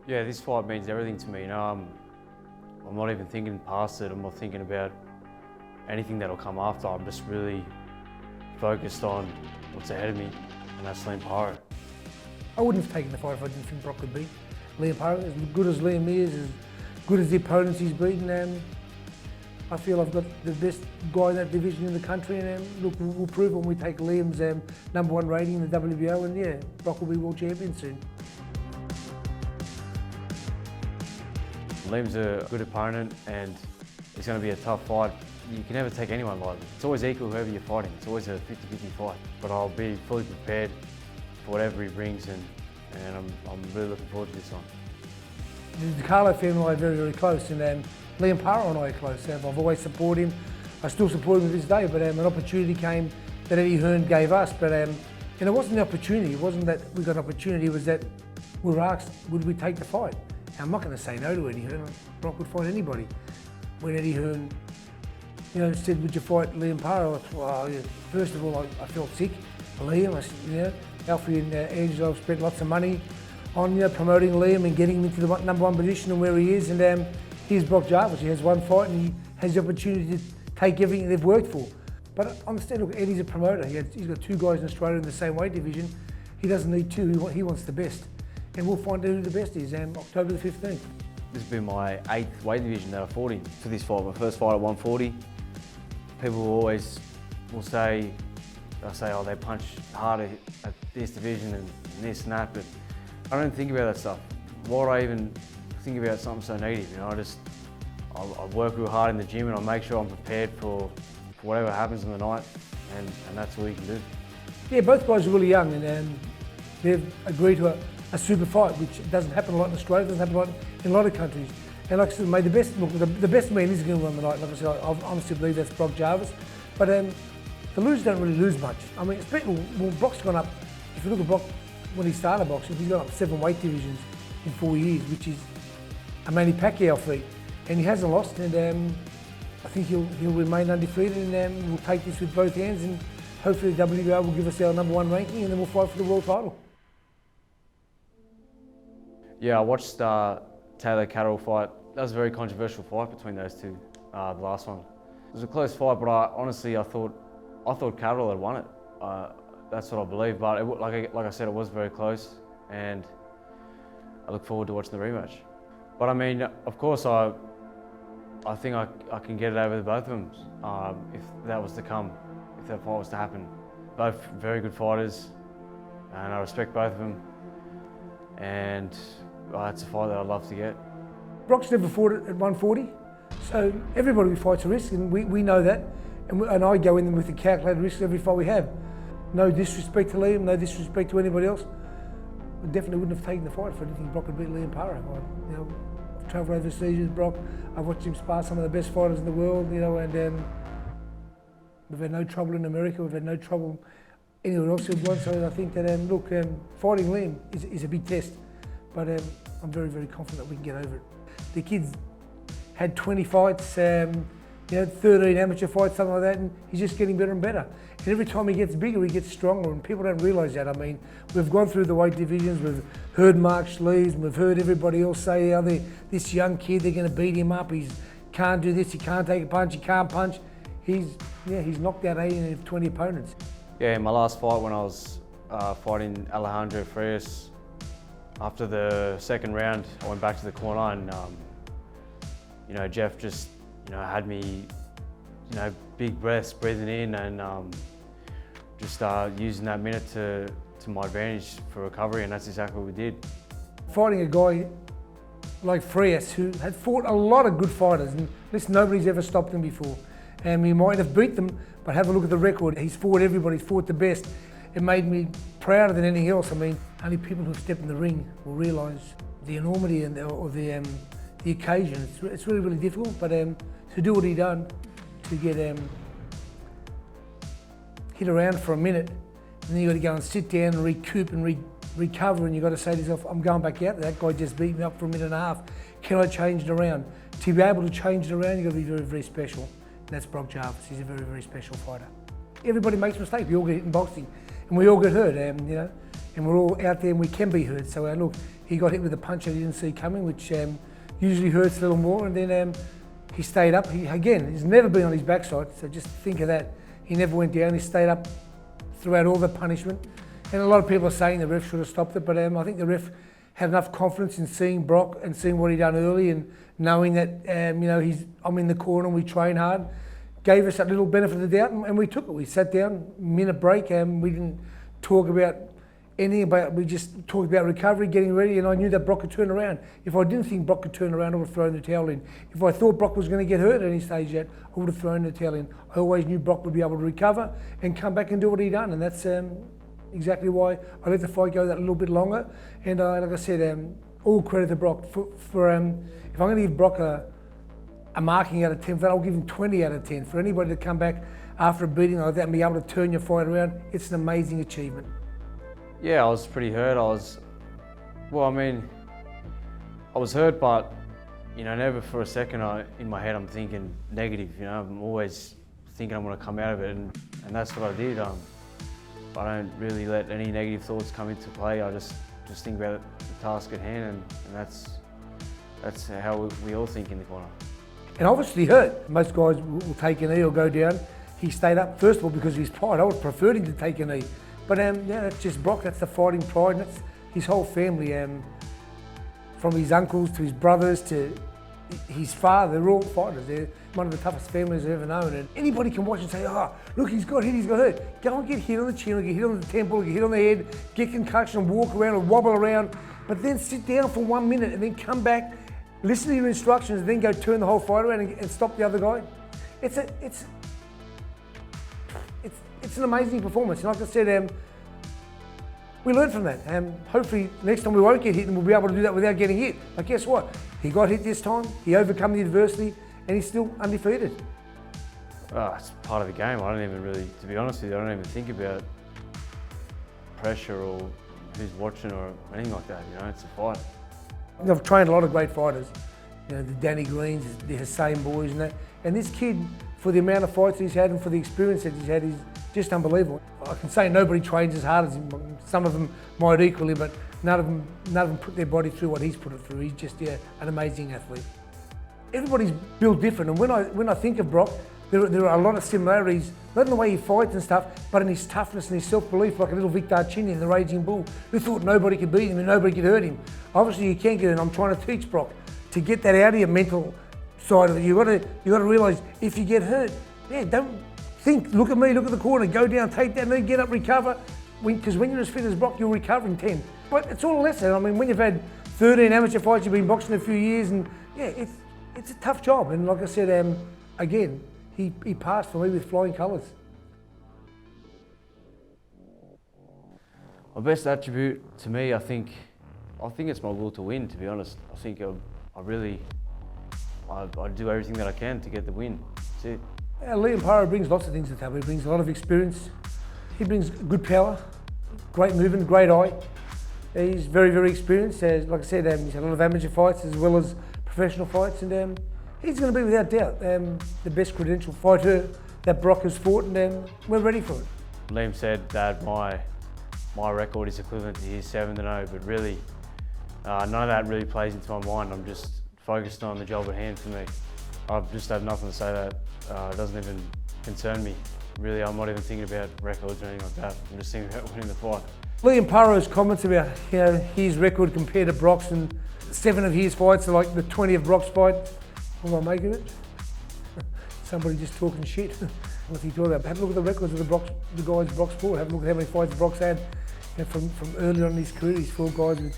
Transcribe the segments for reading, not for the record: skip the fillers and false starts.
Yeah, this fight means everything to me. You know, I'm not even thinking past it. I'm not thinking about anything that'll come after. I'm just really focused on what's ahead of me, and that's Liam Paro. I wouldn't have taken the fight if I didn't think Brock could beat Liam Paro. As good as Liam is, as good as the opponents he's beaten, I feel I've got the best guy in that division in the country, and look, we'll prove it when we take Liam's #1 rating in the WBO, and yeah, Brock will be world champion soon. Liam's a good opponent, and it's going to be a tough fight. You can never take anyone lightly. It's always equal whoever you're fighting. It's always a 50-50 fight. But I'll be fully prepared for whatever he brings, and I'm really looking forward to this one. The Carlo family and I are very, very close, and Liam Paro and I are close. I've always supported him. I still support him to this day, but an opportunity came that Eddie Hearn gave us. But and it wasn't the opportunity. It wasn't that we got an opportunity. It was that we were asked, would we take the fight? I'm not going to say no to Eddie Hearn. Brock would fight anybody. When Eddie Hearn, said, would you fight Liam Paro? I thought, well, yeah. First of all, I felt sick. Liam, I said, Alfie and Angelo have spent lots of money on promoting Liam and getting him into the #1 position and where he is. And here's Brock Jarvis. He has one fight and he has the opportunity to take everything they've worked for. But understand, look, Eddie's a promoter. He's got 2 guys in Australia in the same weight division. He doesn't need 2. He wants the best. And we'll find out who the best is October the 15th. This has been my 8th weight division that I fought in for this fight. My first fight at 140. People will say, oh, they punch harder at this division and this and that, but I don't think about that stuff. Why would I even think about something so negative? I work real hard in the gym and I make sure I'm prepared for whatever happens in the night, and that's all you can do. Yeah, both guys are really young, and they've agreed to a super fight, which doesn't happen a lot in Australia, doesn't happen a lot in a lot of countries. And like I said, mate, the best man is going to win the night. Like I said, I honestly believe that's Brock Jarvis. But the losers don't really lose much. I mean, Brock's gone up. If you look at Brock when he started boxing, he's gone up 7 weight divisions in 4 years, which is a Manny Pacquiao feat. And he hasn't lost, and I think he'll remain undefeated, and we'll take this with both hands, and hopefully the WBO will give us our #1 ranking, and then we'll fight for the world title. Yeah, I watched Taylor Catterall fight. That was a very controversial fight between those two, the last one. It was a close fight, but I thought Catterall had won it. That's what I believe, but like I said, it was very close, and I look forward to watching the rematch. But I mean, of course, I think I can get it over the both of them if that was to come, if that fight was to happen. Both very good fighters, and I respect both of them, and it's a fight that I'd love to get. Brock's never fought at 140, so everybody fights a risk, and we know that, and I go in them with the calculated risk every fight we have. No disrespect to Liam, no disrespect to anybody else. I definitely wouldn't have taken the fight if I didn't think Brock could beat Liam Paro. I've travelled overseas with Brock. I've watched him spar some of the best fighters in the world, and we've had no trouble in America. We've had no trouble anywhere else we've won. So I think that fighting Liam is a big test, but I'm very, very confident that we can get over it. The kid's had 20 fights, 13 amateur fights, something like that, and he's just getting better and better. And every time he gets bigger, he gets stronger, and people don't realise that. I mean, we've gone through the weight divisions, we've heard Mark Schlees, and we've heard everybody else say, this young kid, they're going to beat him up, he can't do this, he can't take a punch, he can't punch. He's knocked out 18 of 20 opponents. Yeah, in my last fight when I was fighting Alejandro Frias, after the second round, I went back to the corner and, Jeff just, had me, big breaths, breathing in, and just using that minute to my advantage for recovery, and that's exactly what we did. Fighting a guy like Frias, who had fought a lot of good fighters, and listen, nobody's ever stopped him before. And he might have beat them, but have a look at the record. He's fought everybody, he's fought the best. It made me prouder than anything else. I mean, only people who step in the ring will realise the enormity and the occasion. It's really, really difficult, but to do what he done, to get hit around for a minute, and then you got to go and sit down and recoup and recover, and you got to say to yourself, I'm going back out there. That guy just beat me up for a minute and a half. Can I change it around? To be able to change it around, you got to be very, very special. And that's Brock Jarvis. He's a very, very special fighter. Everybody makes mistakes. We all get hit in boxing, and we all get hurt, and we're all out there and we can be hurt. So look, he got hit with a punch that he didn't see coming, which usually hurts a little more, and then he stayed up. He's never been on his backside, so just think of that. He never went down, he stayed up throughout all the punishment. And a lot of people are saying the ref should have stopped it, but I think the ref had enough confidence in seeing Brock and seeing what he done early, and knowing that I'm in the corner and we train hard, gave us that little benefit of the doubt, and we took it. We sat down, minute break, and we didn't talk about anything about. We just talked about recovery, getting ready, and I knew that Brock could turn around. If I didn't think Brock could turn around, I would have thrown the towel in. If I thought Brock was going to get hurt at any stage yet, I would have thrown the towel in. I always knew Brock would be able to recover and come back and do what he done, and that's exactly why I let the fight go that little bit longer. And like I said, all credit to Brock for if I'm going to give Brock a marking out of 10 for that, I'll give him 20 out of 10. For anybody to come back after a beating like that and be able to turn your fight around, it's an amazing achievement. Yeah, I was pretty hurt. I was hurt, but never for a second in my head I'm thinking negative. I'm always thinking I'm going to come out of it, and that's what I did. I don't really let any negative thoughts come into play. I just think about the task at hand, and that's how we all think in the corner. And obviously hurt. Most guys will take a knee or go down. He stayed up, first of all, because of his pride. I would prefer him to take a knee. But that's just Brock, that's the fighting pride, and that's his whole family. From his uncles to his brothers to his father, they're all fighters. They're one of the toughest families I've ever known. And anybody can watch and say, oh, look, he's got hit, he's got hurt. Go and get hit on the chin, or get hit on the temple, or get hit on the head, get concussion, and walk around and wobble around. But then sit down for 1 minute and then come back, listen to your instructions, and then go turn the whole fight around and stop the other guy. It's an amazing performance. And like I said, we learned from that. Hopefully next time we won't get hit and we'll be able to do that without getting hit. But guess what? He got hit this time, he overcome the adversity, and he's still undefeated. It's part of the game. I don't even really, to be honest with you, I don't even think about pressure or who's watching or anything like that. It's a fight. I've trained a lot of great fighters. The Danny Greens, the Hussein boys and that. And this kid, for the amount of fights he's had and for the experience that he's had, is just unbelievable. I can say nobody trains as hard as him. Some of them might equally, but none of them put their body through what he's put it through. He's just an amazing athlete. Everybody's built different, and when I think of Brock, there are a lot of similarities, not in the way he fights and stuff, but in his toughness and his self-belief, like a little Victor Chinian, the Raging Bull, who thought nobody could beat him and nobody could hurt him. Obviously you can't get it, and I'm trying to teach Brock to get that out of your mental side of it. You've got to realise if you get hurt, don't think, look at me, look at the corner, go down, take that knee, get up, recover. Because when you're as fit as Brock, you'll recover in 10. But it's all a lesson. When you've had 13 amateur fights, you've been boxing a few years, and it's a tough job. And like I said, again, he passed for me with flying colours. My best attribute to me, I think it's my will to win, to be honest. I think I do everything that I can to get the win. That's it. Liam Paro brings lots of things to the table. He brings a lot of experience. He brings good power, great movement, great eye. He's very, very experienced. Like I said, he's had a lot of amateur fights as well as professional fights, and he's going to be, without doubt, the best credentialed fighter that Brock has fought, and we're ready for it. Liam said that my record is equivalent to his 7-0, but really, none of that really plays into my mind. I'm just focused on the job at hand for me. I've just had nothing to say that. It doesn't even concern me. Really, I'm not even thinking about records or anything like that. I'm just thinking about winning the fight. Liam Paro's comments about his record compared to Brock's, and 7 of his fights are like the 20 of Brock's fight. What am I making it? Somebody just talking shit. What's he talking about? Have a look at the records of the guys Brock's fought. Have a look at how many fights Brock's had. From earlier on in his career, he's fought guys with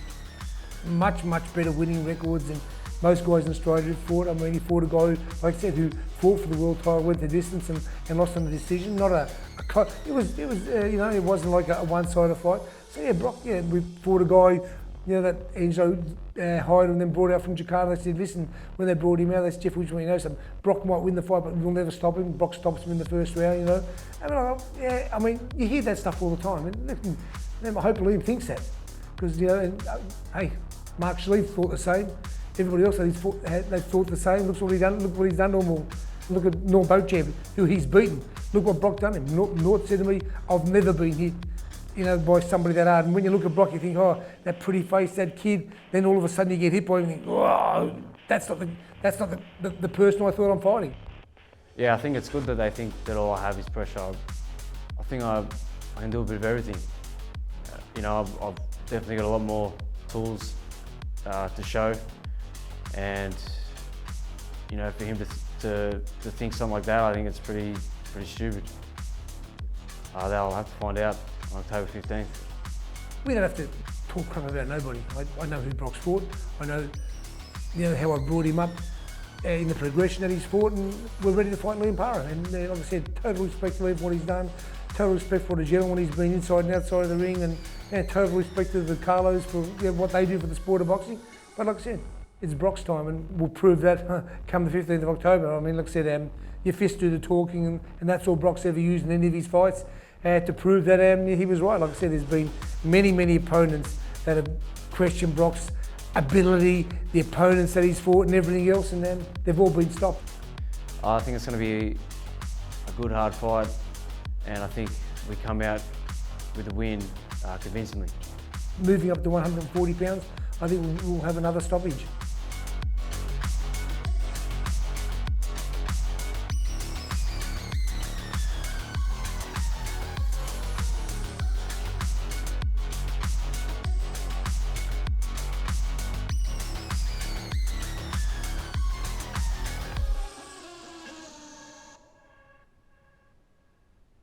much, much better winning records than most guys in Australia who fought. He fought a guy, like I said, who fought for the world title, went the distance and lost on the decision. It wasn't like a one-sided fight. So Brock, we fought a guy, that Enzo hired and then brought out from Jakarta. They said, listen, when they brought him out, they said, Jeff, which one you know? So Brock might win the fight, but we'll never stop him. Brock stops him in the first round, you hear that stuff all the time. And I hope Liam thinks that, because hey, Mark Schlief thought the same. Everybody else they thought the same. Look what he's done to them all. Look at Norm Boatchamp, who he's beaten. Look what Brock done him. Nort said to me, I've never been hit you know, by somebody that hard. And when you look at Brock, you think, oh, that pretty face, that kid. Then all of a sudden you get hit by him and you think, oh, that's not the person I thought I'm fighting. Yeah, I think it's good that they think that all I have is pressure. I think I can do a bit of everything. You know, I've definitely got a lot more tools to show, and you know, for him to think something like that, I think it's pretty stupid. They'll have to find out on October 15th. We don't have to talk crap about nobody. I know who Brock's fought. I know, you know, how I brought him up in the progression that he's fought, and we're ready to fight Liam Paro. And like I said, total respect to Liam for what he's done, total respect for the gentleman he's been inside and outside of the ring, and total respect to the Carlos for what they do for the sport of boxing. But like I said, it's Brock's time, and we'll prove that come the 15th of October. I mean, like I said, your fists do the talking, and that's all Brock's ever used in any of his fights to prove that he was right. Like I said, there's been many opponents that have questioned Brock's ability, the opponents that he's fought and everything else, and then they've all been stopped. I think it's going to be a good, hard fight, and I think we come out with a win convincingly. Moving up to 140 pounds, I think we'll have another stoppage.